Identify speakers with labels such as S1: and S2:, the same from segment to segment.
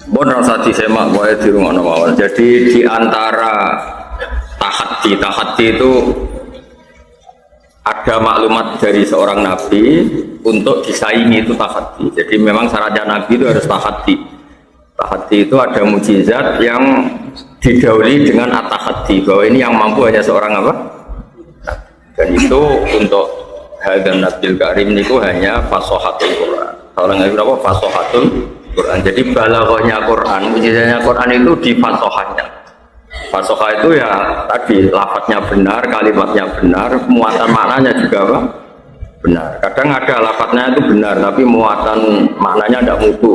S1: Bon rasa disemak wae dirungokno mawon. Jadi di antara tahaddi itu ada maklumat dari seorang nabi untuk disaingi itu tahaddi. Jadi memang syaratnya nabi itu harus tahaddi. Tahaddi itu ada mukjizat yang didahului dengan at-tahaddi, bahwa ini yang mampu hanya seorang apa? Dan itu untuk hadan nabil karim itu hanya fasohatul Quran. Orang nggak berapa fasohatul Quran. Jadi balaghahnya Quran, mukjizatnya Quran itu di fasohahnya. Fasohah itu ya tadi lafadznya benar, kalimatnya benar, muatan maknanya juga apa? Benar. Kadang ada lafadznya itu benar, tapi muatan maknanya tidak mutu.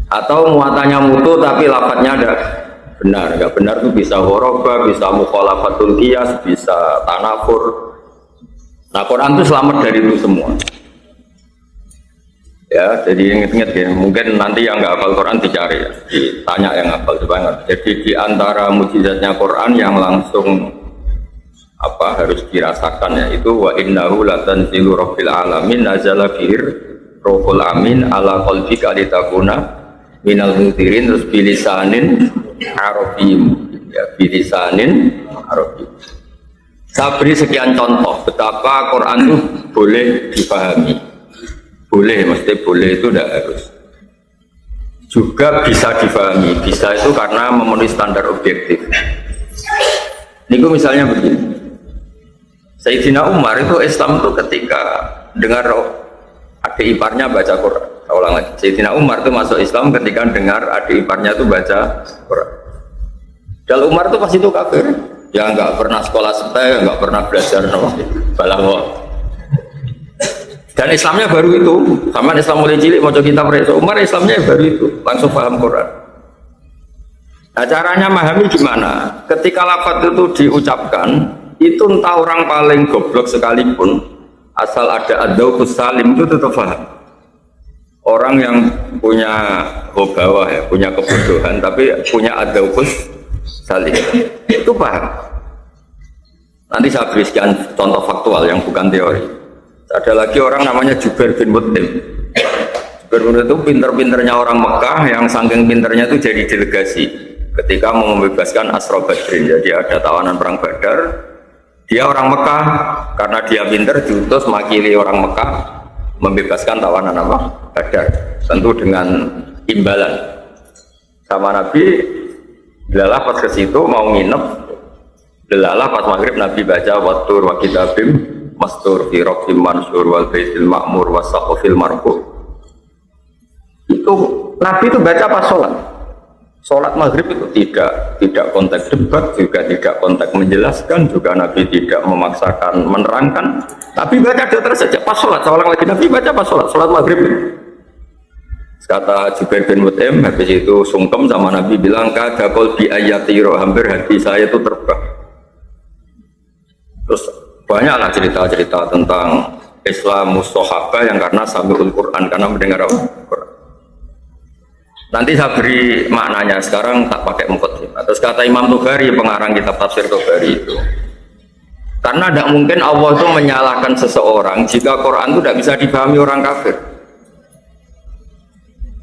S1: Atau muatannya mutu, tapi lafadznya ada benar. Nggak benar itu bisa ghoroba, bisa mukhalafatul qiyas, bisa tanafur. Nah Quran itu selamat dari itu semua. Ya, jadi ingat-ingat ya, mungkin nanti yang nggak hafal Quran dicari ya, ditanya yang hafal banget. Jadi di antara mukjizatnya Quran yang langsung apa harus dirasakan ya itu wa innahu latanzilu rabbil alamin nazala bihir rohul amin ala qalbika litakuna minal munzirin terus bilisanin arabiyyin ya bilisanin arabiyyin. Saya beri sekian contoh betapa Quran itu boleh dipahami. Boleh, mesti boleh itu tidak harus. Juga bisa difahami, bisa itu karena memenuhi standar objektif. Ini misalnya begini, Sayyidina Umar itu Islam itu ketika dengar adik iparnya baca Quran. Saya ulang lagi, Sayyidina Umar itu masuk Islam ketika dengar adik iparnya itu baca Quran. Dan Umar itu pasti itu kafir, ya nggak pernah sekolah setai, nggak pernah belajar balaghah. Dan Islamnya baru itu, sama Islam mulai cilik mau kitab Umar Islamnya baru itu, langsung paham Quran. Nah caranya memahami gimana? Ketika lafaz itu diucapkan, itu entah orang paling goblok sekalipun, asal ada ad-dzauqus salim itu tetap paham. Orang yang punya bawah ya, punya kebodohan, tapi punya ad-dzauqus salim, itu paham. Nanti saya beri sekian contoh faktual yang bukan teori. Ada lagi orang namanya Jubair bin Mut'im. Jubair bin Mut'im itu pinter-pinternya orang Mekah yang saking pinternya itu jadi delegasi ketika mau membebaskan Asra Badrin. Jadi ada tawanan perang Badar, dia orang Mekah karena dia pinter diutus makili orang Mekah membebaskan tawanan apa? Badar. Tentu dengan imbalan sama Nabi. Delalah pas ke situ mau nginep, delalah pas maghrib Nabi baca watur wa kitabim mastur fi rabbim mansur wal baitil ma'mur was saqafil marfu. Itu Nabi itu baca pas sholat maghrib itu tidak konteks debat, juga tidak konteks menjelaskan, juga Nabi tidak memaksakan menerangkan, tapi baca terus saja pas sholat. Seorang lagi Nabi baca pas sholat maghrib. Kata Jubair bin Mut'im, habis itu sungkem sama Nabi bilang kada qalbi ayatiro, hampir hati saya itu terbang. Terus banyaklah cerita-cerita tentang Islam mustohabah yang karena sami'ul Quran, karena mendengar Quran. Nanti saya beri maknanya, sekarang tak pakai muqaddimah. Terus kata Imam Tobari, pengarang kitab tafsir Tobari itu, karena tidak mungkin Allah itu menyalahkan seseorang jika Quran itu tidak bisa dipahami orang kafir.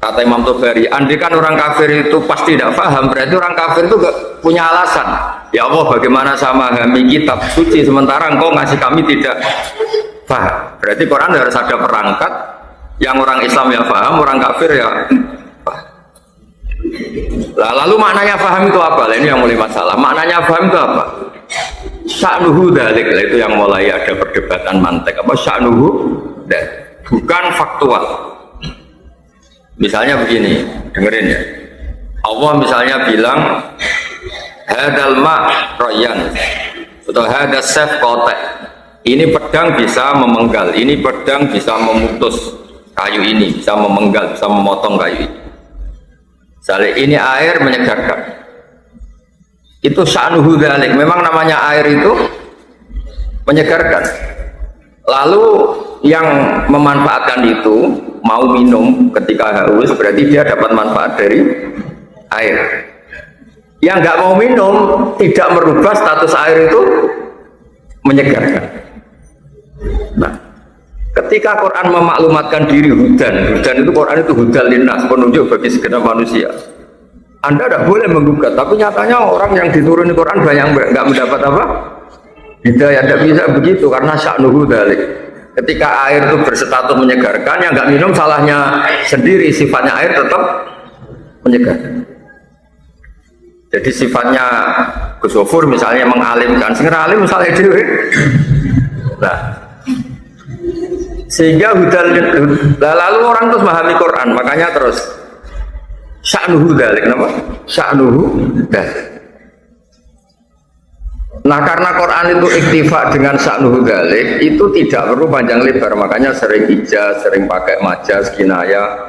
S1: Kata Imam Tobari, andai kan orang kafir itu pasti tidak paham, berarti orang kafir itu gak punya alasan. Ya Allah, bagaimana sama memahami kitab suci sementara engkau ngasih kami tidak paham? Berarti Quran harus ada perangkat yang orang Islam ya paham, orang kafir ya paham. Lalu maknanya paham itu apa? Ini yang mulai masalah. Maknanya paham itu apa? Sya'nuhu dzalik, itu yang mulai ada perdebatan mantek. Apa sya'nuhu dzalik? Bukan faktual. Misalnya begini, dengerin ya. Allah misalnya bilang hadal ma' royan atau hadal sef kotek. Ini pedang bisa memenggal, ini pedang bisa memutus kayu ini, bisa memenggal, bisa memotong kayu ini. Misalnya ini air menyegarkan. Itu sya'nuhu dzalik. Memang namanya air itu menyegarkan. Lalu yang memanfaatkan itu mau minum ketika haus, berarti dia dapat manfaat dari air. Yang nggak mau minum tidak merubah status air itu menyegarkan. Nah, Ketika Quran memaklumatkan diri hudan itu Quran itu hudan linnas, penunjuk bagi segenap manusia. Anda tidak boleh menggugat, tapi nyatanya orang yang dituruni Quran banyak nggak mendapat apa? Hidayah. Tidak bisa begitu karena sya'nuhu dzalik. Ketika air itu berstatus menyegarkan, yang nggak minum salahnya sendiri, sifatnya air tetap menyegarkan. Jadi sifatnya Gus Gofur misalnya mengalimkan, sing alim misalnya dhewe. Nah, sehingga lalu orang terus memahami Quran, makanya terus sya'nuhu dzalik, kenapa? Sya'nuhu dzalik. Nah, karena Quran itu iktifa dengan sya'nuhu dzalik, itu tidak perlu panjang lebar, makanya sering ijaz, sering pakai majaz, kinayah,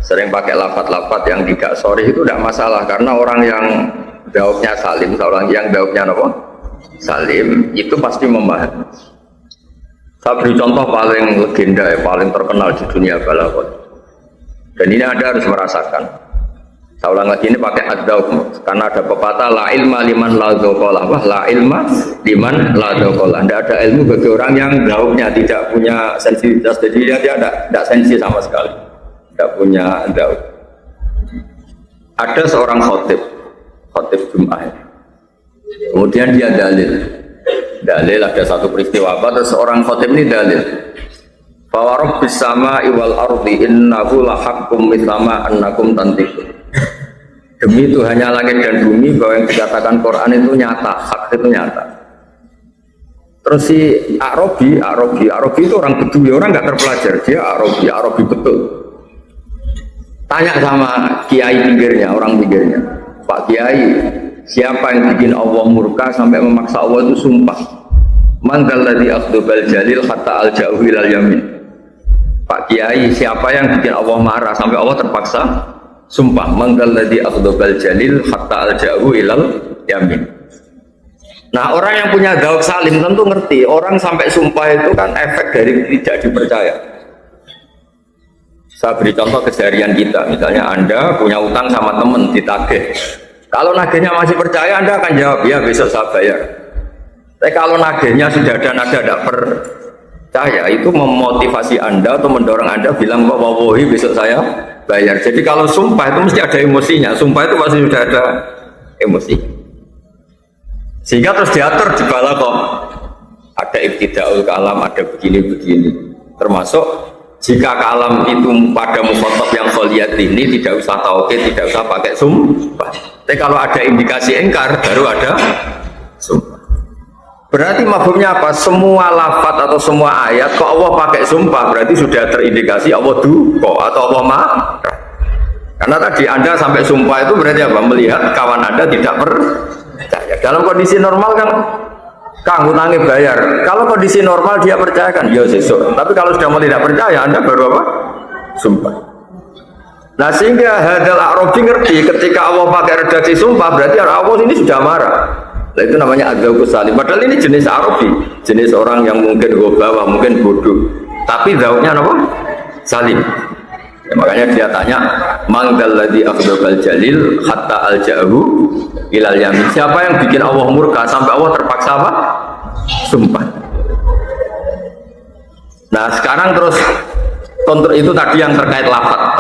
S1: sering pakai lafat-lafat yang tidak sharih itu tidak masalah, karena orang yang jawabnya salim, orang yang jawabnya apa? Salim, itu pasti memahami. Saya beri contoh paling legenda, paling terkenal di dunia balaghah. Dan ini Anda harus merasakan. Saya ulang lagi, ini pakai ad-dzauq, karena ada pepatah la ilma liman la dzauqalah. Wah, la ilma liman la dzauqalah. Tidak ada ilmu bagi orang yang dzauqnya tidak punya sensitivitas, jadi dia tidak sensi sama sekali. Tidak punya dzauq. Ada seorang khotib Jum'ah. Kemudian dia dalil ada satu peristiwa apa, terus seorang khotib ini dalil fa rabbis samaa'i wal ardi innahu lahaqqum mithla annakum tantiqun. Demi Tuhannya langit dan bumi, bahwa yang dikatakan Quran itu nyata, hak itu nyata. Terus si Arabi itu orang Bedui, orang nggak terpelajar, dia Arabi betul. Tanya sama kiai pinggirnya, orang pinggirnya, Pak Kiai, siapa yang bikin Allah murka sampai memaksa Allah itu sumpah? Man dzalladzi akhdabal jalil hatta alja'u ilal yamin. Pak Kiai, siapa yang bikin Allah marah sampai Allah terpaksa sumpah? Man dzalladzi akhdabal jalil hatta alja'u ilal yamin. Nah, orang yang punya dzauq salim tentu ngerti, orang sampai sumpah itu kan efek dari tidak dipercaya. Saya beri contoh keseharian kita, misalnya Anda punya utang sama teman ditagih. Kalau nagihnya masih percaya, Anda akan jawab, ya besok saya bayar. Tapi kalau nagihnya sudah ada nada tidak percaya, itu memotivasi Anda atau mendorong Anda bilang, wallahi besok saya bayar. Jadi kalau sumpah itu mesti ada emosinya, sumpah itu pasti sudah ada emosi. Sehingga terus diatur di balaghah, ada ibtidaul kalam, ada begini-begini. Termasuk jika kalam itu pada mukhatab yang kholiyat ini tidak usah taukid, tidak usah pakai sumpah. Tapi kalau ada indikasi ingkar, baru ada sumpah. Berarti mafhumnya apa? Semua lafaz atau semua ayat kok Allah pakai sumpah, berarti sudah terindikasi Allah duka atau Allah marah. Karena tadi Anda sampai sumpah itu berarti apa? Melihat kawan Anda tidak percaya. Dalam kondisi normal kan Kang utangnya bayar. Kalau kondisi normal dia percayakan, ya sesuk. Tapi kalau sudah mau tidak percaya, Anda baru apa? Sumpah. Nah, sehingga hadal Arabi ngerti ketika Allah pakai redaksi sumpah, berarti Allah ini sudah marah. Nah, itu namanya adzauq salim. Padahal ini jenis Arabi, jenis orang yang mungkin gobawa, mungkin bodoh. Tapi dzauqnya apa? Salim. Ya, makanya dia tanya, mangdalladzi akhdabal jalil hatta alja'ahu ilal yamin. Siapa yang bikin Allah murka sampai Allah terpaksa apa? Sumpah. Nah, sekarang terus kontur itu tadi yang terkait lafaz.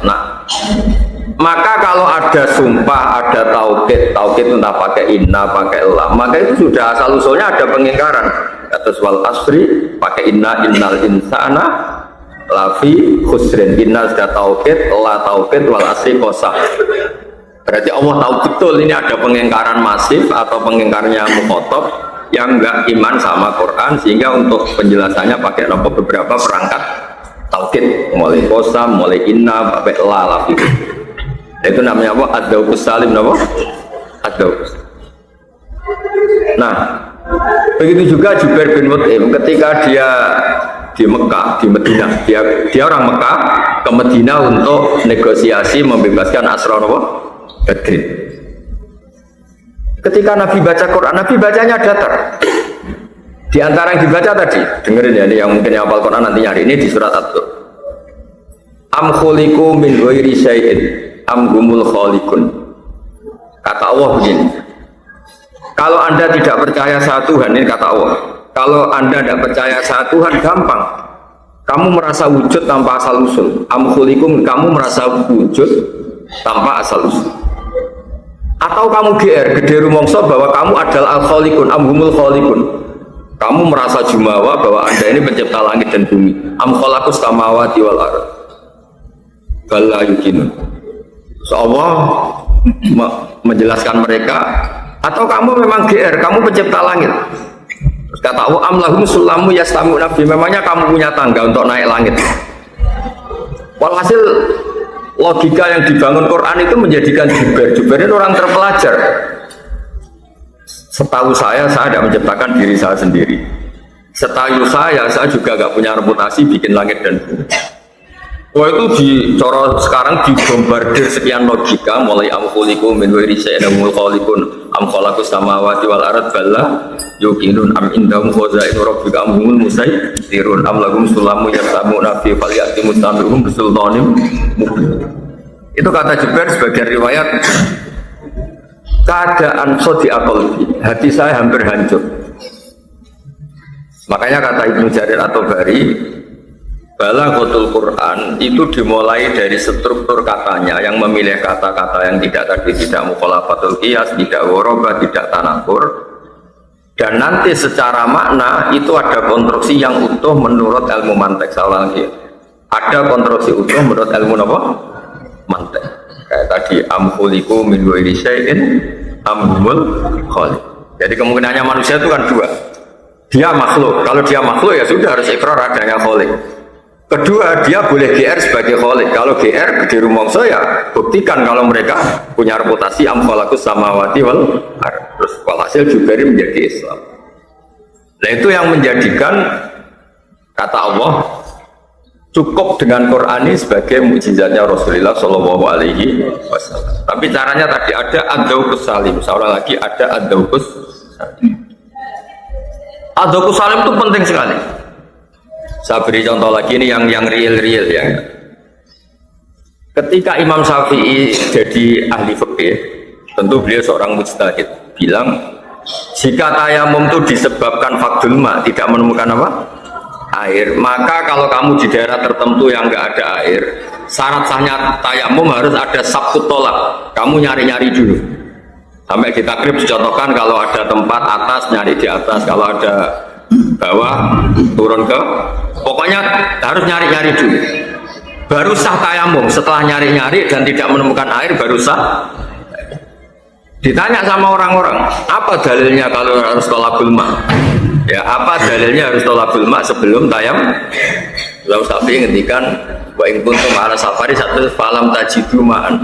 S1: Nah, maka kalau ada sumpah, ada taukid entah pakai inna, pakai la, maka itu sudah asal usulnya ada pengingkaran. Atas wal asri pakai innal insana lafi khusrin. Inna sudah taukid, la taukid, wal asri qasam. Berarti Allah tahu betul ini ada pengingkaran masif atau pengingkarnya mukhatab yang enggak iman sama Quran, sehingga untuk penjelasannya pakai beberapa perangkat taukid, mulai qasam, mulai inna, pakai la, lafi. Itu namanya apa? Adzauq salim, apa? Adzauq. Nah, begitu juga Jubair bin Mut'im ketika dia di Mekah, di Medina, dia orang Mekah ke Medina untuk negosiasi membebaskan Asra Badrin. Ketika Nabi baca Quran, Nabi bacanya datar. Di antara yang dibaca tadi, dengerin ya, ini yang mungkin hafal Quran nanti hari ini di surat At-Tur. Am khuliqu min ghairi syai'in am humul khaliqun. Kata Allah begini, kalau Anda tidak percaya satu Tuhan, ini kata Allah, kalau Anda tidak percaya satu Tuhan, gampang. Kamu merasa wujud tanpa asal usul. Am khulikum, kamu merasa wujud tanpa asal usul. Atau kamu gede rumongso bahwa kamu adalah al-khaliqun, amhumul khaliqun. Kamu merasa jumawa bahwa Anda ini pencipta langit dan bumi. Am khalaqus samawati wal ardh. Bala yukinun. So Allah menjelaskan mereka, atau kamu memang kamu pencipta langit. Terus kata Allah, am lahum sulamu yastamu nabi. Memangnya kamu punya tangga untuk naik langit. Walhasil logika yang dibangun Quran itu menjadikan Jubair ini orang terpelajar. Setahu saya tidak menciptakan diri saya sendiri. Setahu saya juga nggak punya reputasi bikin langit dan bumi. Wah itu sekarang dibombardir sekian logika, mulai amkhulikum min ghairi syai'in amul khaliqun am khalaqus samawati wal ardh balla yuqinun am indahum khazainu rabbika am humul musaytirun am lahum sulamu yasamuna fi falyati mustami'uhum bisultanim mubin. Itu kata Jubair sebagian riwayat, keadaan sodi qalbi, hati saya hampir hancur. Makanya kata Ibnu Jarir at-Tabari, Balaghatul Quran itu dimulai dari struktur katanya yang memilih kata-kata yang tidak mukhalafatul qiyas, tidak ghorobah, tidak tanakur, dan nanti secara makna itu ada konstruksi yang utuh menurut ilmu mantek. Ada konstruksi utuh menurut ilmu apa? Mantek. Kayak tadi am khuliqu min ghairi syai'in am humul khaliq. Jadi kemungkinannya manusia itu kan dua. Dia makhluk. Kalau dia makhluk ya sudah harus ikrar adanya khaliq. Kedua, dia boleh GR sebagai khalik. Kalau GR di rumongso ya buktikan kalau mereka punya reputasi am khalaqus samawati wal ardh. Terus walhasil Jubair menjadi Islam. Nah itu yang menjadikan kata Allah cukup dengan Quran ini sebagai mukjizatnya Rasulullah Shallallahu Alaihi Wasallam. Tapi caranya tadi ada ad-dauqus salim. Seorang lagi ada ad-dauqus salim. Ad-dauqus salim itu penting sekali. Saya beri contoh lagi ini yang real ya. Ketika Imam Syafi'i jadi ahli fikih, tentu beliau seorang mujtahid, bilang jika tayamum itu disebabkan fakdul ma, tidak menemukan apa? Air, maka kalau kamu di daerah tertentu yang enggak ada air, syarat sahnya tayamum harus ada sabkut tolak. Kamu nyari-nyari dulu. Sampai di takrib dicontohkan kalau ada tempat atas nyari di atas, kalau ada bawah turun ke, pokoknya harus nyari-nyari dulu baru sah tayamum. Setelah nyari-nyari dan tidak menemukan air baru sah. Ditanya sama orang-orang, apa dalilnya kalau harus tolabul ma? Ya apa dalilnya harus tolabul ma sebelum tayamum? Lalu Syafi'i ngendikan wa in kuntum ala safari satu falam tajidu ma'an.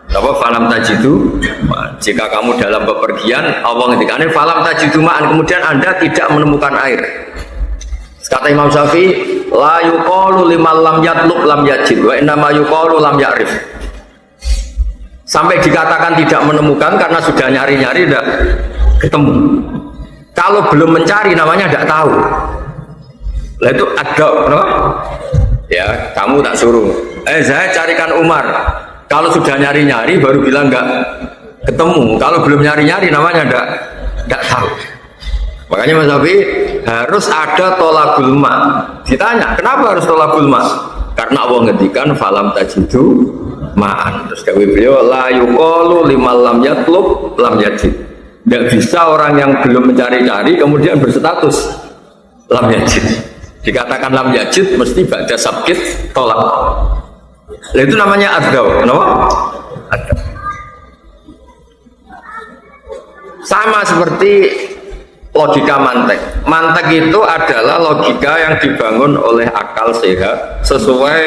S1: Apa falam tajidu ma'an? Jika kamu dalam bepergian, Allah ngendikan falam tajidu ma'an, kemudian Anda tidak menemukan air. Kata Imam Syafi'i, la yuqalu liman lam yatlub lam yajid wa innama yuqalu lam ya'rif. Sampai dikatakan tidak menemukan karena sudah nyari-nyari tidak ketemu. Kalau belum mencari namanya tidak tahu. Lah itu ada, no? Ya, kamu tak suruh. Saya carikan Umar. Kalau sudah nyari-nyari baru bilang enggak ketemu. Kalau belum nyari-nyari namanya enggak tahu. Makanya Mas Syafi'i harus ada tolabul ma. Ditanya, kenapa harus tolabul ma? Karena Allah ngendikan falam tajidu ma'an. Terus kata beliau la yuqalu liman lam yatlub lam yajid. Tidak bisa orang yang belum mencari-cari kemudian berstatus lam yajid. Dikatakan lam yajid mesti ba'da sabkit tolak. Nah, itu namanya adzaw, kenapa? Adzaw. Sama seperti logika mantek. Mantek itu adalah logika yang dibangun oleh akal sehat sesuai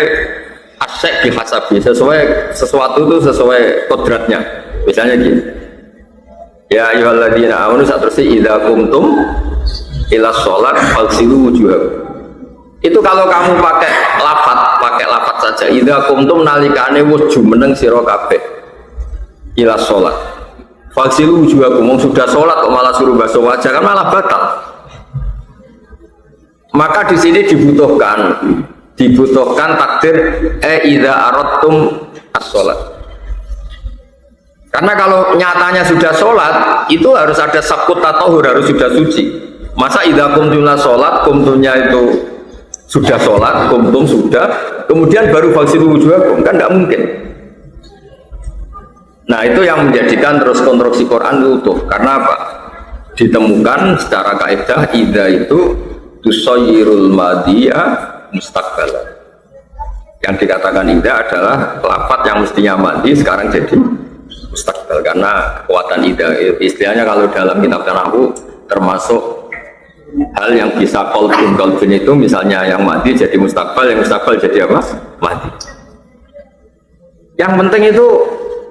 S1: asyik bihasabi, sesuai sesuatu itu sesuai kodratnya. Misalnya gini, ya ayyuhalladzina amanu satrsi idza qumtum ila sholat faghsilu wujuhakum. Itu kalau kamu pakai lafaz saja. Idza qumtum nalikane wis jumeneng sira kabeh ila sholat faghsilu wujuhakum. Sudah sholat kok malah suruh basuh wajah, kan malah batal. Maka di sini dibutuhkan takdir idza aradtum as-sholat. Karena kalau nyatanya sudah sholat itu harus ada sabkut tatahur, harus sudah suci. Masa idza qumtum ila sholat, qumtumnya itu Sudah sholat, kumtum sudah, kemudian baru faghsilu wujuhakum, kan tidak mungkin. Nah itu yang menjadikan terus konstruksi Quran utuh. Karena apa? Ditemukan secara kaidah idza itu tusayyirul madiyah mustaqbala. Yang dikatakan idza adalah lafaz yang mestinya madi sekarang jadi mustaqbal, karena kekuatan idza istilahnya kalau dalam kitab nahwu termasuk hal yang bisa kolbun itu, misalnya yang madi jadi mustaqbal, yang mustaqbal jadi apa? Madi. Yang penting itu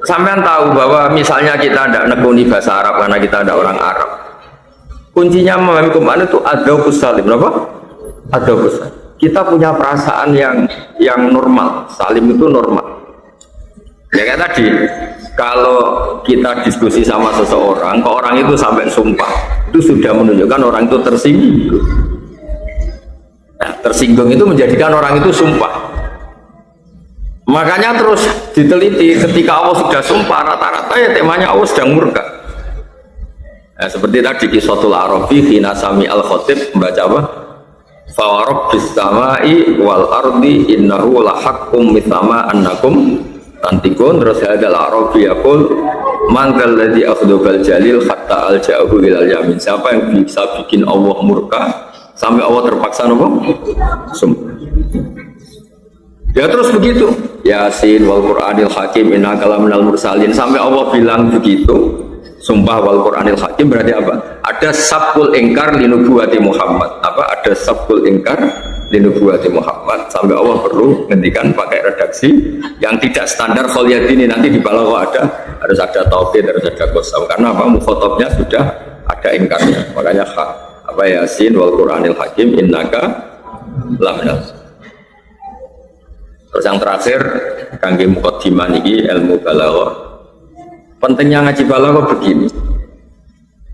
S1: sampean tahu bahwa misalnya kita tidak nekuni bahasa Arab karena kita ada orang Arab. Kuncinya memahami Quran itu adzauqus salim, apa? Adzauqus salim. Kita punya perasaan yang normal. Salim itu normal. Ya kayak tadi, kalau kita diskusi sama seseorang, kok orang itu sampai sumpah, itu sudah menunjukkan orang itu tersinggung. Nah, tersinggung itu menjadikan orang itu sumpah. Makanya terus diteliti, ketika Allah sudah sumpah, rata-rata ya temanya Allah sedang murka. Nah, seperti tadi Qissatul Arabi, hina sami al-khatib membaca apa? Fa rabbis samai wal ardi innahu lahaqqum mithama annakum tantikun. Terus hadal Arabi yaqul man dzal ladzi akhdabal jalil hatta alja'ahu ilal yamin. Siapa yang bisa bikin Allah murka sampai Allah terpaksa nopo? Sumpah. Ya terus begitu. Yasin wal Qur'anil Hakim innaka laminal mursalin, sampai Allah bilang begitu. Sumpah wal Qur'anil Hakim berarti apa? Ada sabkul ingkar linubuwati Muhammad. Apa? Ada sabkul ingkar linubuwati Muhammad. Sampai Allah perlu ngendikan pakai redaksi yang tidak standar kholyadini, nanti di balaghah ada, harus ada taukid, harus ada qasam. Karena apa? Mukhatabnya sudah ada ingkarnya. Makanya apa? Yasin wal Qur'anil Hakim innaka laminal. Terus yang terakhir kangge muqaddimah niki ilmu balaghah. Pentingnya ngaji balaghah begini.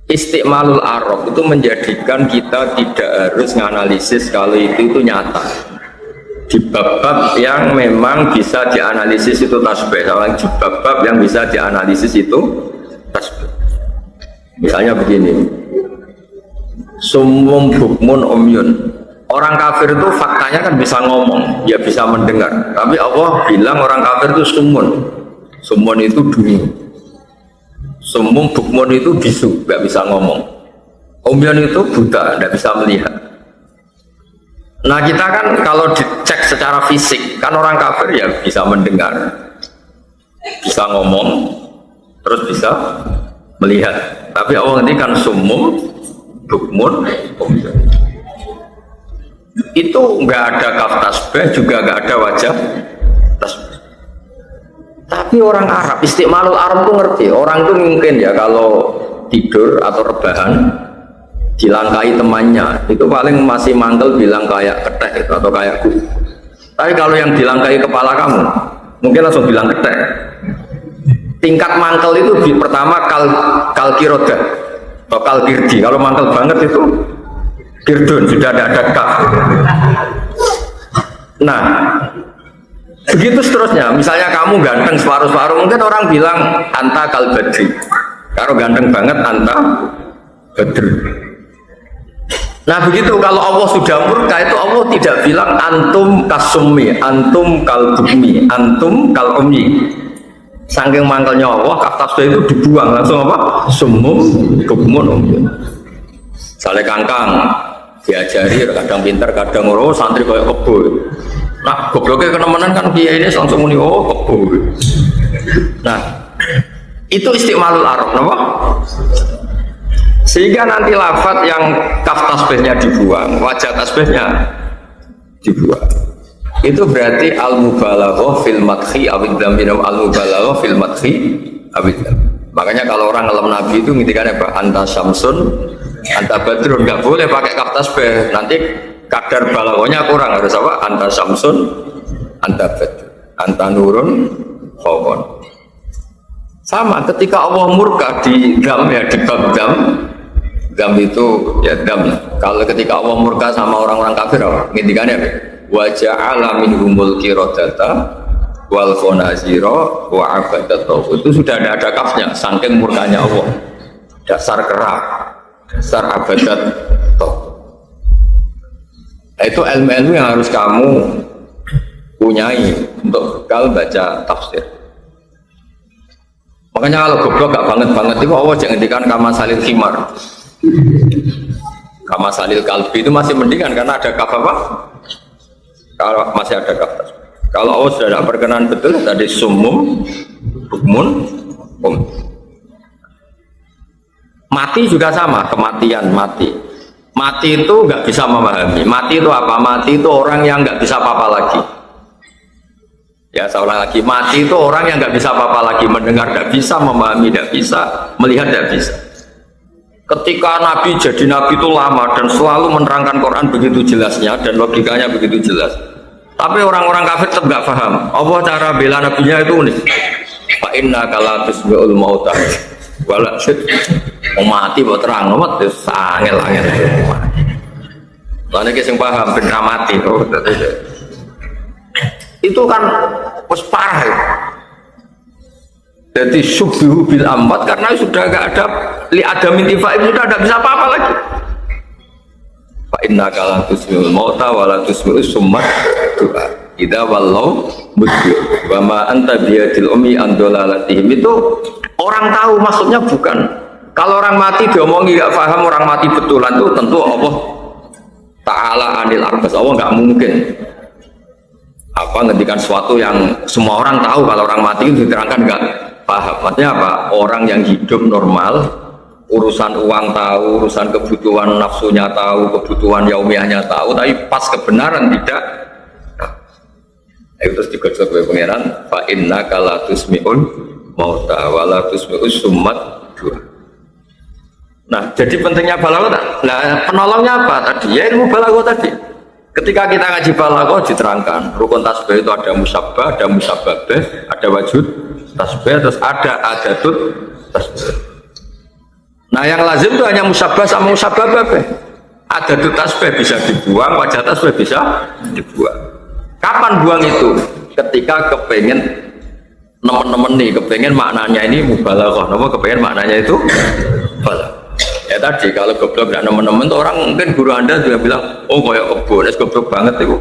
S1: Istiqmalul Arab itu menjadikan kita tidak harus menganalisis kalau itu nyata. Di bab-bab yang memang bisa dianalisis itu tasbih, di bab-bab yang bisa dianalisis itu tasbih. Misalnya begini. Summum bukmun umyun. Orang kafir itu faktanya kan bisa ngomong, ya bisa mendengar. Tapi Allah bilang orang kafir itu sumun. Sumun itu dungu. Summum bukmun itu bisu, nggak bisa ngomong. Umyun itu buta, nggak bisa melihat. Nah kita kan kalau dicek secara fisik, kan orang kafir ya bisa mendengar, bisa ngomong, terus bisa melihat. Tapi Allah ini kan summum bukmun umyun. Itu nggak ada kaf tasbih, juga nggak ada wajah tasbih. Tapi orang Arab, istiqmalul Arab itu ngerti. Orang itu mungkin ya kalau tidur atau rebahan dilangkai temannya, itu paling masih mantel bilang kayak ketek gitu, atau kayak ku. Tapi kalau yang dilangkai kepala kamu, mungkin langsung bilang ketek. Tingkat mantel itu pertama kalkiroda atau kalkirdi. Kalau mantel banget itu kirdun, sudah ada kaf. Nah, begitu seterusnya. Misalnya kamu ganteng separuh-separuh, mungkin orang bilang anta kal badri. Kalau ganteng banget anta badri. Nah begitu, kalau Allah sudah murka itu Allah tidak bilang antum kasumi, antum kal bukmi, antum kal ummi. Saking mangkelnya Allah, kaf tasbih itu dibuang langsung apa? Sumum bukmun ummi. Sale kangkang diajari, kadang pinter, kadang ora, santri kayak kebo. Nah, gobloknya kenemenan kan kiai ini langsung muni oh kebo. Nah, itu istiqmalul Arab, napa? Sehingga nanti lafaz yang kaf tasbihnya dibuang, wajah tasbihnya dibuang. Itu berarti al-mubalaghah fil madhi awid dzam, al-mubalaghah fil madhi awid dzam. Makanya kalau orang ngelam Nabi itu ngintikannya apa? Anta syamsun, anta badrun, nggak boleh pakai kaf tasbih. Nanti kadar balaghahnya kurang, harus apa? Anta syamsun, anta badrun, anta nurun, fawqan. Sama ketika Allah murka di dzam, ya di bab dzam. Dzam itu ya dzam. Kalau ketika Allah murka sama orang-orang kafir apa? Ngintikannya apa? Wa ja'ala minhumul qiradata wal khanazira wa abadatu. Itu sudah ada kafnya, saking murkanya Allah. Dasar kera, dasar abadat toh. Nah, itu ilmu-ilmu yang harus kamu punyai untuk bekal baca tafsir. Makanya kalau goblok gak banget itu Allah jangan ngendikan kama salil khimar, kama salil kalbi itu masih mendingan karena ada kaf apa? Kalau masih ada kaf. Kalau Allah sudah tidak berkenan betul tadi sumum, bukmun, mati juga sama, kematian mati. Mati itu nggak bisa memahami. Mati itu apa? Mati itu orang yang nggak bisa apa-apa lagi. Ya, saya ulang lagi, mati itu orang yang nggak bisa apa-apa lagi, mendengar nggak bisa, memahami nggak bisa, melihat nggak bisa. Ketika Nabi jadi Nabi itu lama dan selalu menerangkan Quran begitu jelasnya dan logikanya begitu jelas. Tapi orang-orang kafir tetap nggak paham. Allah cara bela Nabinya itu unik. Fa inna kala tusbi'ul mauta wala syid. Mati buat terang, nomor itu angel-angel. Lainnya kisah paham benar mati. Itu kan pas parah ya. Jadi subuh bil amwat karena sudah gak ada li adamin tifaim, sudah tidak bisa apa-apa lagi. Fa inna kala tusmi'ul mauta wala tusmi'us summat doa idza wallau mudbir wa ma anta biyadil ummi an dalalatihim. Itu orang tahu maksudnya bukan kalau orang mati diomongi gak paham, orang mati betulan itu tentu Allah Ta'ala anil arbas, Allah gak mungkin apa ngendikan sesuatu yang semua orang tahu. Kalau orang mati itu diterangkan nggak paham. Maksudnya apa? Orang yang hidup normal, urusan uang tahu, urusan kebutuhan nafsunya tahu, kebutuhan yaumiyahnya tahu, tapi pas kebenaran tidak. Nah, itu terus digosok oleh pangeran. Fa inna kala tusmi'un mauta wala tusmi'us summat dua. Nah, jadi pentingnya balaghah. Nah, penolongnya apa tadi? Ya ilmu balaghah tadi. Ketika kita ngaji balaghah diterangkan rukun tasbih itu ada musabbah, ada musabbabeh, ada wajud tasbih, terus ada adatut tasbih. Nah yang lazim itu hanya musabbah sama musabbabeh. Adatut tasbih bisa dibuang, wajah tasbih bisa dibuang. Kapan buang itu? Ketika kepengen nemen-nemen nih, kepengen maknanya ini mubalaghah, kepengen maknanya itu balaghah. Ya tadi kalau goblok gak nemen-nemen tuh orang mungkin guru anda juga bilang oh kayak kebo, es goblok banget itu.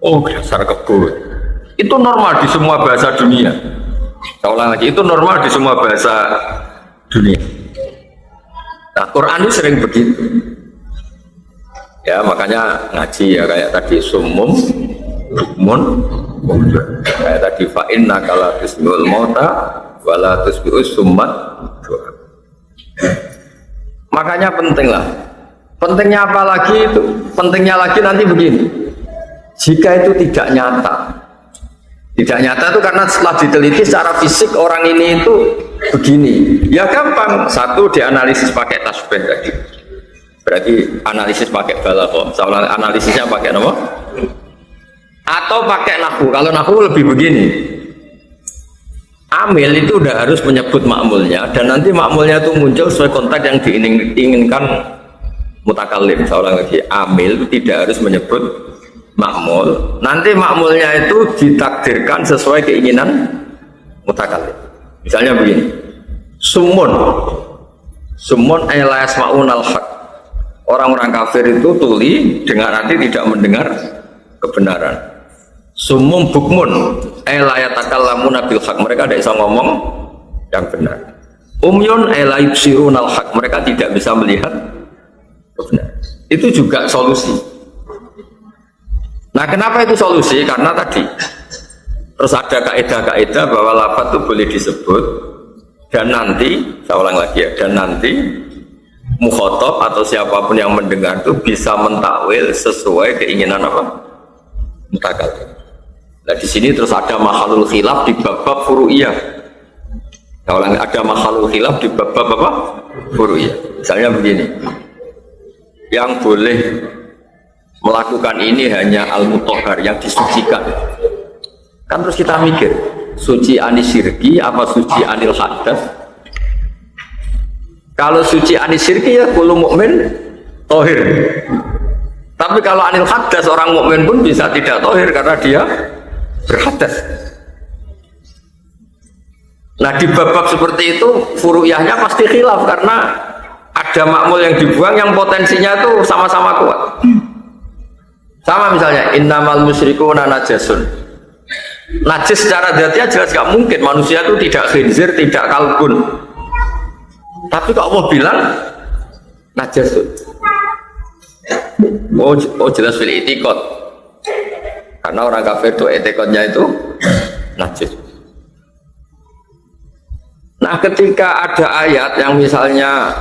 S1: Oh dasar kebo. Itu normal di semua bahasa dunia. Saya ulang lagi, itu normal di semua bahasa dunia. Nah Quran itu sering begitu. Ya makanya ngaji ya kayak tadi sumum, bukmun, kayak tadi fa inna kala tusmi'ul mauta wala tusmi'us summat doa. Makanya pentinglah. Pentingnya apa lagi itu? Pentingnya lagi nanti begini. Jika itu tidak nyata. Tidak nyata itu karena setelah diteliti secara fisik orang ini itu begini. Ya gampang. Satu dianalisis pakai tasbih tadi. Berarti analisis pakai balaghah. Soalnya analisisnya pakai apa? Atau pakai nahwu. Kalau nahwu lebih begini. Amil itu udah harus menyebut makmulnya dan nanti makmulnya itu muncul sesuai konteks yang diinginkan mutakallim. Seorang lagi amil itu tidak harus menyebut makmul, nanti makmulnya itu ditakdirkan sesuai keinginan mutakallim. Misalnya begini, sumun la yasma'unal haq, orang-orang kafir itu tuli dengar arti tidak mendengar kebenaran. Sumum bukmun la yatakallamuna bil haq, mereka tidak bisa ngomong yang benar. Umyun la yubsirunal haq, mereka tidak bisa melihat kebenaran. Itu juga solusi. Nah kenapa itu solusi? Karena tadi terus ada kaidah-kaidah bahwa lafaz itu boleh disebut dan nanti, saya ulang lagi ya, dan nanti mukhatab atau siapapun yang mendengar itu bisa mentakwil sesuai keinginan apa? Mutakallim. Nah di sini terus ada mahalul khilaf di bab-bab furu'iyah. Nah, ada mahalul khilaf di bab-bab apa? Furu'iyah. Misalnya begini, yang boleh melakukan ini hanya al-mutahhar, yang disucikan. Kan terus kita mikir, suci anis syirki apa suci anil hadas? Kalau suci anis syirki ya kullu mukmin tohir. Tapi kalau anil hadas, orang mukmin pun bisa tidak tohir karena dia berhadas. Nah di bab-bab seperti itu furu'iyahnya pasti khilaf karena ada makmul yang dibuang yang potensinya itu sama-sama kuat. Sama misalnya innamal musyrikuna najasun. Najis secara dzatiyah jelas gak mungkin, manusia itu tidak khinzir, tidak kalbun. Tapi kok Allah bilang najasun. Oh jelas fil itikad. Karena orang kafir itu itikadnya itu najis. Nah, ketika ada ayat yang misalnya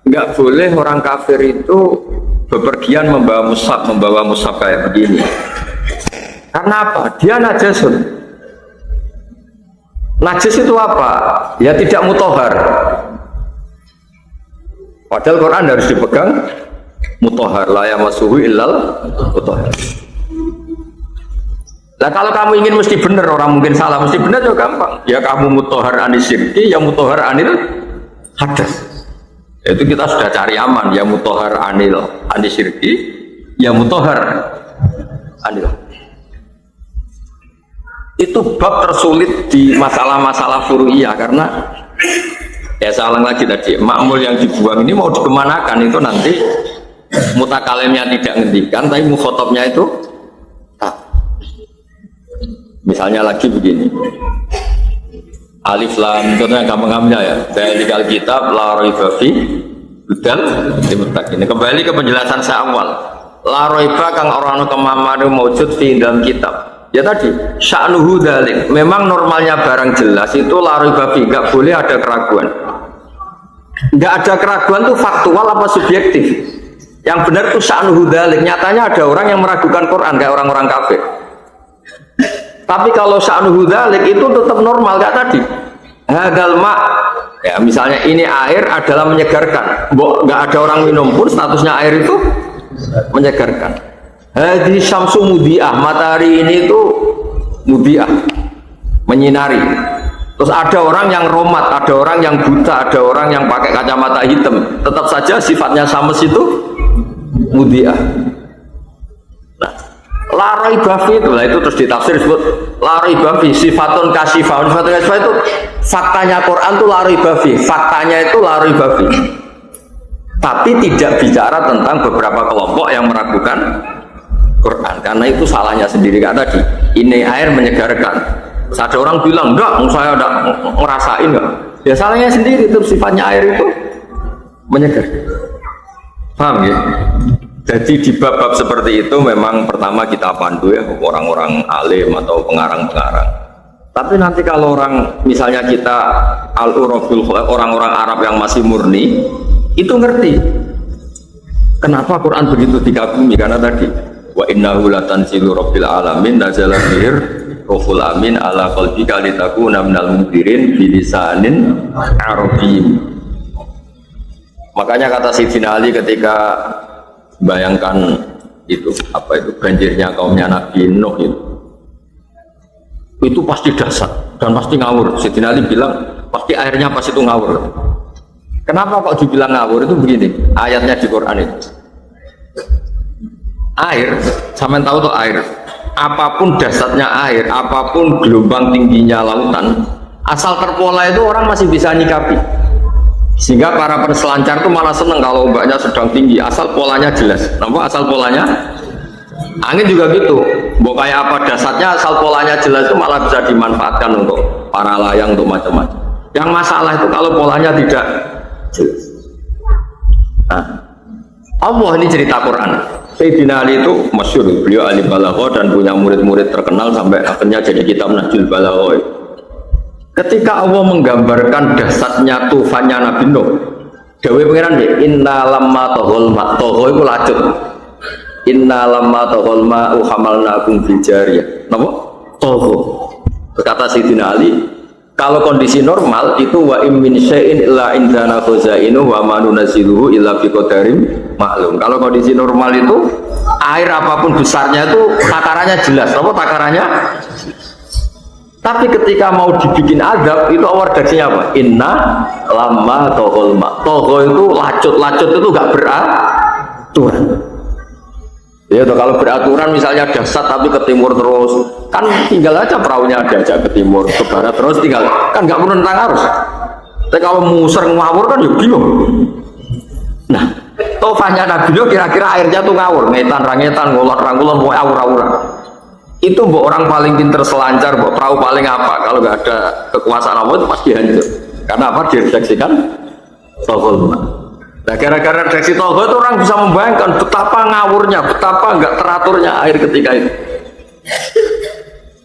S1: nggak boleh orang kafir itu bepergian membawa mushaf kayak begini. Karena apa? Dia najasun. Najis itu apa? Ya tidak mutahhar. Padahal Quran harus dipegang mutahhar, la yamassuhu illal mutahhar. Nah kalau kamu ingin mesti benar, orang mungkin salah, mesti benar juga gampang. Ya kamu mutahhar anil syirki, ya mutahhar anil hadas. Itu kita sudah cari aman, ya mutahhar anil syirki, ya mutahhar anil. Itu bab tersulit di masalah-masalah furu'iyah karena ya salah lagi tadi, makmul yang dibuang ini mau dikemanakan itu nanti mutakalimnya tidak ngendikan, tapi mukhotabnya itu tak. Misalnya lagi begini, alif lam, contohnya gampang-gampangnya ya, dalikal kitab la raiba fi hudal lil muttaqin. Kembali ke penjelasan saya awal, la raiba kang orang kemamanu maujud fi dalam kitab. Ya tadi, sya'nuhu dzalik. Memang normalnya barang jelas itu la raiba fi, enggak boleh ada keraguan. Enggak ada keraguan itu faktual apa subjektif? Yang benar itu sya'nuhu dzalik. Nyatanya ada orang yang meragukan Quran kayak orang-orang kafir. Tapi kalau sya'nuhu dzalik itu tetap normal kayak tadi. Hadal ma, ya misalnya ini air adalah menyegarkan. Mbok enggak ada orang minum pun statusnya air itu menyegarkan. Hadi syamsu mudiah, matahari ini itu mudiah, menyinari. Terus ada orang yang romat, ada orang yang buta, ada orang yang pakai kacamata hitam. Tetap saja sifatnya syams itu mudiah. Nah, la raiba fi itu terus ditafsir disebut la raiba fi sifatun kasifah. Sifatun kasifah itu faktanya Quran itu la raiba fi, faktanya itu la raiba fi. Tapi tidak bicara tentang beberapa kelompok yang meragukan Quran, karena itu salahnya sendiri kan tadi. Ini air menyegarkan. Ada orang bilang enggak, saya enggak ngerasain enggak. Ya salahnya sendiri, itu sifatnya air itu menyegarkan. Paham ya? Jadi di bab-bab seperti itu memang pertama kita pandu ya orang-orang alim atau pengarang-pengarang. Tapi nanti kalau orang misalnya kita al-urabul orang-orang Arab yang masih murni itu ngerti. Kenapa Quran begitu dikagumi? Karena tadi wa innahu latanzilu rabbil alamin nazala bihir ruhul amin ala qalbika litakuna minal munzirin bilisanin arabiyyin. Makanya kata Sayyidina Ali ketika bayangkan itu apa itu banjirnya kaumnya Nabi Nuh itu pasti dahsyat dan pasti ngawur. Sayyidina Ali bilang pasti airnya pas itu ngawur. Kenapa kok dibilang ngawur? Itu begini ayatnya di Quran itu. Air, sampean tahu tuh air. Apapun dasarnya air, apapun gelombang tingginya lautan, asal terpola itu orang masih bisa nyikapi. Sehingga para penselancar itu malah seneng kalau ombaknya sedang tinggi, asal polanya jelas. Nampak asal polanya? Angin juga gitu. Mau kayak apa dasarnya, asal polanya jelas itu malah bisa dimanfaatkan untuk para layang, untuk macam-macam. Yang masalah itu kalau polanya tidak jelas. Nah, Allah ini cerita Quran. Sayyidina Ali itu masyhur, beliau ahli balaghah dan punya murid-murid terkenal sampai akhirnya jadi kitab Nahjul Balaghah. Ketika Allah menggambarkan dahsyatnya tufannya Nabi Nuh, dawuh pangeran nggih, inna lamma tahul ma, toho iku lacut. Inna lamma tahul ma hamalnakum fil jariyah. Napa? Toho. Berkata Sayyidina Ali, kalau kondisi normal itu wa im min syai'in illa indana khazainu wa ma nunazziluhu illa bi qadarin maklum. Kalau kondisi normal itu air apapun besarnya itu takarannya jelas. Apa takarannya? Tapi ketika mau dibikin adab itu awal redaksinya apa? Inna lamma tohol ma. Toho itu lacut itu gak beraturan. Ya kalau beraturan misalnya dahsyat tapi ke timur terus, kan tinggal aja perahunya ada aja ke timur, ke barat terus tinggal, kan nggak perlu tentang arus. Tapi kalau musir ngawur kan ya bingung. Nah, Tofahnya Nabi Nuh kira-kira airnya tuh ngawur, ngetan, rangetan, ngulon-ngulon, mau awur-awuran. Itu mbok orang paling pinter selancar, mbok perahu paling apa, kalau nggak ada kekuasaan Allah itu pasti hancur. Karena apa? Diredaksikan Toghul. Nah gara-gara redaksi Toghul itu orang bisa membayangkan betapa ngawurnya, betapa nggak teraturnya air ketika itu.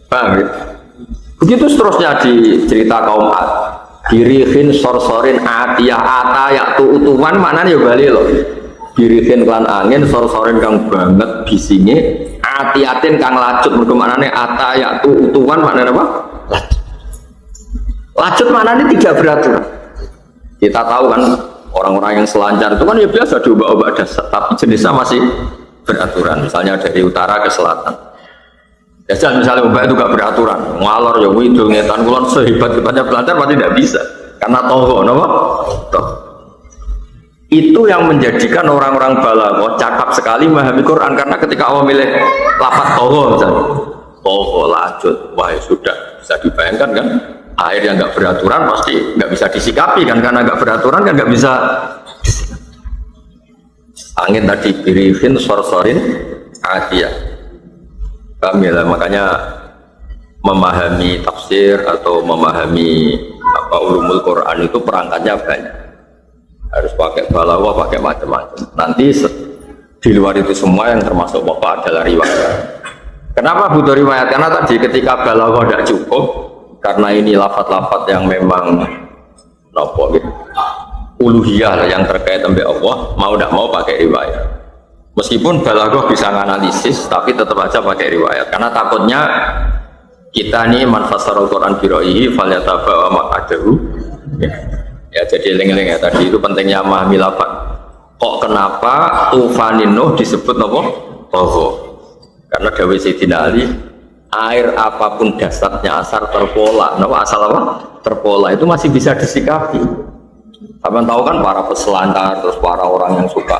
S1: Paham ya? Begitu seterusnya di cerita kaum Ad. Dirihin sorsorin atiyah ata yaktu utuman maknanya ya bali loh. Dirihin klan angin sorsorin kang banget bisinge atiatin kang lacut mergo maknane ata yaktu utuman maknanya apa? Lacut. Lacut maknanya tidak beraturan. Kita tahu kan orang-orang yang selancar itu kan ya biasa diubah-ubah dasar, tapi jenisnya masih beraturan. Misalnya dari utara ke selatan. Dasar misalnya ubah itu gak beraturan, ngalor ya widul ngetan kulon sehebat-hebatnya belajar pasti tidak bisa. Karena togo, apa? Itu yang menjadikan orang-orang balaghah cakap sekali memahami Quran karena ketika Allah milih lafaz togo misalnya, togo lacut, wah ya sudah bisa dibayangkan kan? Air yang nggak beraturan pasti nggak bisa disikapi kan, karena nggak beraturan kan nggak bisa disikapi. Angin tadi birifin sorsorin adiyah. Kami lah makanya memahami tafsir atau memahami apa ulumul Quran itu perangkatnya banyak. Harus pakai balaghah, pakai macam-macam. Nanti di luar itu semua yang termasuk bapak adalah riwayat. Kenapa butuh riwayat? Karena tadi ketika balaghah tidak cukup, karena ini lafaz-lafaz yang memang nopo gitu, uluhiyah yang terkait dengan Allah, mau tidak mau pakai riwayat. Meskipun balaghah bisa menganalisis, tapi tetap aja pakai riwayat. Karena takutnya kita nih manfasarul Quran biroihi falyatabawa maqadahu. Ya jadi eling-eling ya tadi itu pentingnya memahami lafaz. Kok kenapa tufanin Nuh disebut nopo? Togo. Karena dawuh Sayyidina Ali, air apapun dasarnya asal terpola, kenapa asal apa? Terpola itu masih bisa disikapi. Kalian tahu kan para peselancar, terus para orang yang suka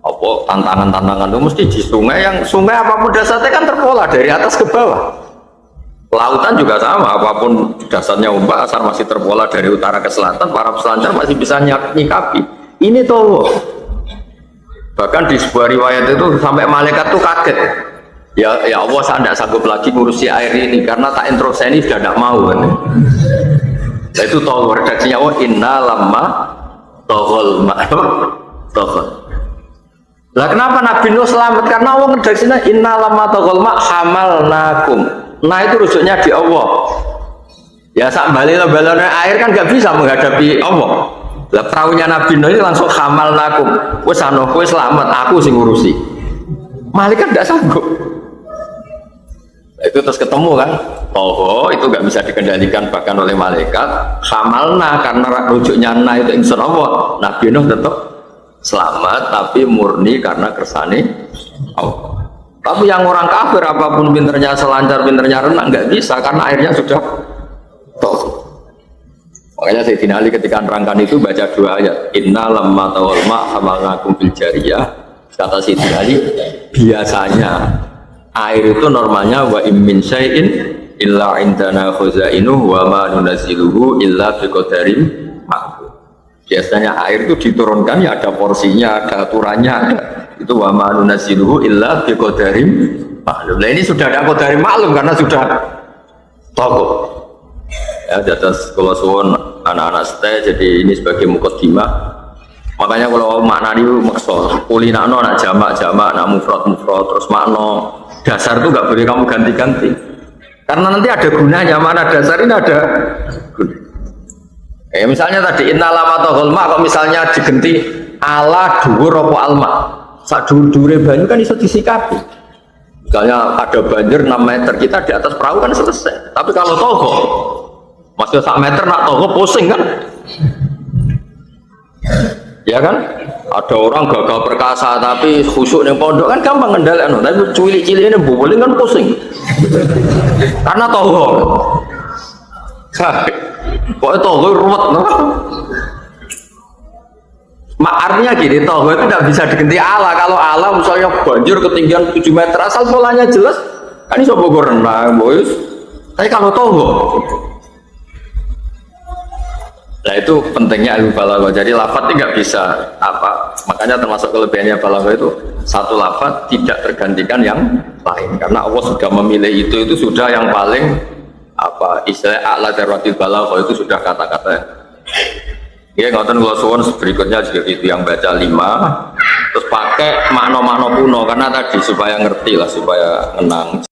S1: apa tantangan-tantangan itu mesti di sungai, yang sungai apapun dasarnya kan terpola dari atas ke bawah. Lautan juga sama, apapun dasarnya ombak asal masih terpola dari utara ke selatan, para peselancar masih bisa nyikapi. Ini tuh bahkan di sebuah riwayat itu sampai malaikat tuh kaget. Ya Allah, saya tidak sanggup lagi ngurusi air ini karena tak introduksi ini sudah tidak mau kan. Nah, itu tahu redaksinya Allah, inna lamma toghol toghol. Lah kenapa Nabi Nuh selamat? Karena Allah redaksinya inna lamma toghol hamalnakum. Nah itu rujuknya di Allah. Ya sak balon air kan nggak bisa menghadapi Allah. Lah perahunya Nabi Nuh ini langsung hamalnakum. Wes anu kowe selamat, aku sing ngurusi. Malaikat tidak sanggup. Itu terus ketemu kan, toho itu nggak bisa dikendalikan bahkan oleh malaikat. Hamalna karena rujuknya na itu ingsun Allah. Nabi Nuh tetap selamat tapi murni karena kersane Allah. Tapi yang orang kafir apapun pinternya selancar, pinternya renang nggak bisa karena airnya sudah toh. Makanya Sayyidina Ali ketika nerangkan itu baca dua ayat. Inna lamma tawal ma hamalnakum bil jariyah. Kata Sayyidina Ali, biasanya air itu normalnya wa immin syai'in illa indana khuzainuhu wa ma nunazziluhu illa biqadarin ma'lum. Biasanya air itu diturunkan ya ada porsinya, ada aturannya, ada. Itu wa ma nunazziluhu illa biqadarin ma'lum. Nah ini sudah ada qadarin maklum karena sudah tokoh. Ya atas kalau suwon anak-anak stay jadi ini sebagai mukaddimah. Makanya kalau makna itu maksud kulinakno nak jamak-jamak, nak mufrad-mufrad terus makna dasar itu nggak boleh kamu ganti-ganti karena nanti ada gunanya. Mana dasar ini ada guna. Misalnya tadi inna lama tohol ma, kalau misalnya diganti ala dhuwur apa alma, sak dhuwur-dhuwure banyu kan iso disikapi. Misalnya ada banjir 6 meter, kita di atas perahu kan selesai. Tapi kalau togo maksudnya 1 meter nak togo pusing kan. Ya kan, ada orang gagal perkasa tapi khusyuk yang pondok kan gampang ngendalikan, tapi cilik-cilik ini boleh kan pusing karena togo. Pokoknya togo ruwet, no? Artinya gini, togo itu tidak bisa diganti ala. Kalau ala misalnya banjir ketinggian 7 meter asal polanya jelas kan iso bogo renang boys. Tapi kalau togo, nah itu pentingnya ilmu balaghah. Jadi lafaz ini nggak bisa apa Makanya termasuk kelebihannya balaghah itu satu lafaz tidak tergantikan yang lain karena Allah sudah memilih itu sudah yang paling apa istilah a'la darajatil balaghah itu sudah kata-kata. Ya ngoten kula suwun berikutnya juga itu yang baca 5 terus pakai makna-makna kuno karena tadi supaya ngerti lah supaya menang.